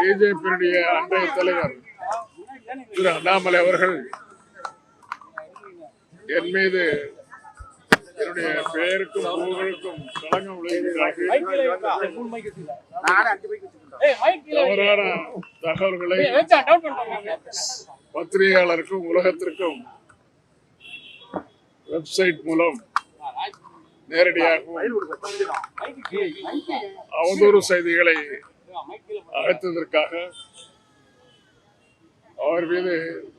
பிஜேபியுடைய அன்றைய தலைவர் திரு அண்ணாமலை அவர்கள் என் மீது என்னுடைய பெயருக்கும் புகழுக்கும் களங்கம் விளைவிக்கிறார்கள். தவறான தகவல்களை பத்திரிகையாளருக்கும் உலகத்திற்கும் வெப்சைட் மூலம் நேரடியாகவும் அவதூறு செய்திகளை அழைத்ததற்காக அவர் மீது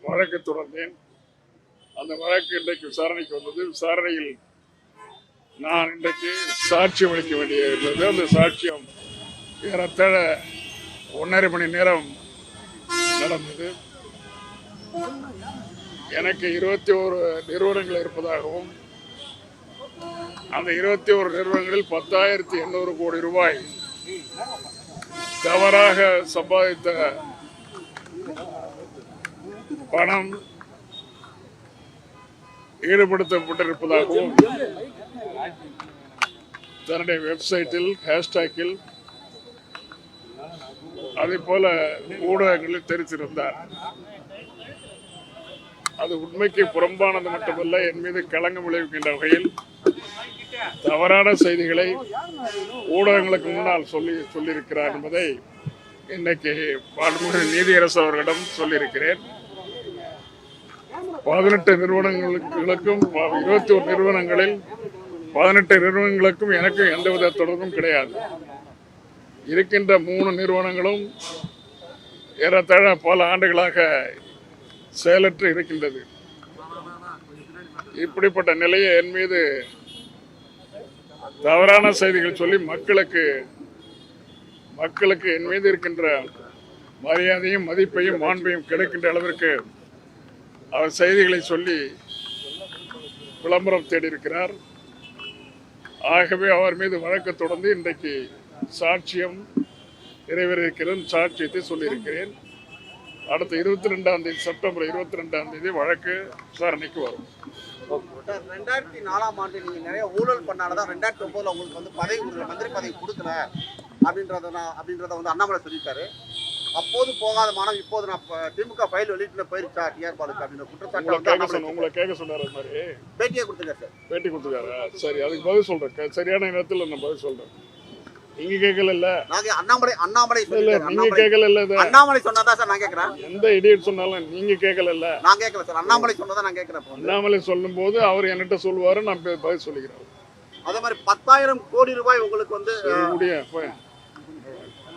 வழக்கு தொடர்ந்தேன். அந்த வழக்கு இன்றைக்கு விசாரணைக்கு வந்தது. விசாரணையில் நான் இன்றைக்கு சாட்சியம் அளிக்க வேண்டியிருந்தது. அந்த சாட்சியம் ஏறத்தாழ 1.5 மணி நேரம் நடந்தது. எனக்கு 21 நிறுவனங்கள் இருப்பதாகவும் அந்த 21 நிறுவனங்களில் 10,800 கோடி ரூபாய் தவறாக சம்பாதித்த பணம் ஈடுபடுத்தப்பட்டிருப்பதாகவும் தன்னுடைய வெப்சைட்டில் ஹேஷ்டாக்கில் அதே போல ஊடகங்களில் தெரிவித்திருந்தார். அது உண்மைக்கு புறம்பானது மட்டுமல்ல, என் மீது களங்கம் விளைவிக்கின்ற வகையில் தவறான செய்திகளை ஊடகங்களுக்கு முன்னால் சொல்லியிருக்கிறார் என்பதை இன்னைக்கு நீதியரசு அவர்களிடம் சொல்லியிருக்கிறேன். 18 நிறுவனங்களுக்கும் 21 நிறுவனங்களில் 18 நிறுவனங்களுக்கும் எனக்கு எந்தவித தொடர்பும் கிடையாது. இருக்கின்ற 3 நிறுவனங்களும் ஏறத்தாழ பல ஆண்டுகளாக செயலற்று இருக்கின்றது. இப்படிப்பட்ட நிலையை என் மீது தவறான செய்திகள் சொல்லி மக்களுக்கு என் மீது இருக்கின்ற மரியாதையும் மதிப்பையும் மாண்பையும் கிடைக்கின்ற அளவிற்கு அவர் செய்திகளை சொல்லி விளம்பரம் தேடியிருக்கிறார். ஆகவே அவர் மீது வழக்கு தொடர்ந்து இன்றைக்கு சாட்சியம் நிறைவேறியிருக்கிறேன். சாட்சியத்தை சொல்லியிருக்கிறேன். அடுத்த 22ஆம் தேதி செப்டம்பர் 22ஆம் தேதி வழக்கு விசாரணைக்கு வரும். 2004ஆம் ஆண்டு நீங்க நிறைய ஊழல் பண்ணாலதான் 2009 உங்களுக்கு வந்து மந்திரி பதவி கொடுக்கல அப்படின்றத வந்து அண்ணாமலை சொல்லியிருக்காரு. அப்போது போகாத மாணவன் இப்போது நான் திமுக ஃபைல் வெளியிட்டு போயிருச்சா டிஆர் பாலுக்கு அப்படின்னு குற்றச்சாட்டு உங்களை கேட்க சொன்னார். அது மாதிரி பேட்டியே கொடுத்துருக்காரு சார். பேட்டி கொடுத்துருக்காரு. சரி, அதுக்கு பதில் சொல்றேன். சரியான நேரத்தில் நான் பதில் சொல்றேன். நீங்க கேட்கல. அண்ணாமலை நீங்க கேட்கல. அண்ணாமலை சொன்னதா சார் நான் கேட்கிறேன். எந்த இடியட் சொன்னாலும் நீங்க கேட்கல. நான் கேட்கல சார். அண்ணாமலை சொன்னதா நான் கேட்கிறேன். அண்ணாமலை சொல்லும் போது அவர் என்கிட்ட சொல்லுவாரு, நான் பதில் சொல்லிக்கிறேன். அதே மாதிரி 10,000 கோடி ரூபாய் உங்களுக்கு வந்து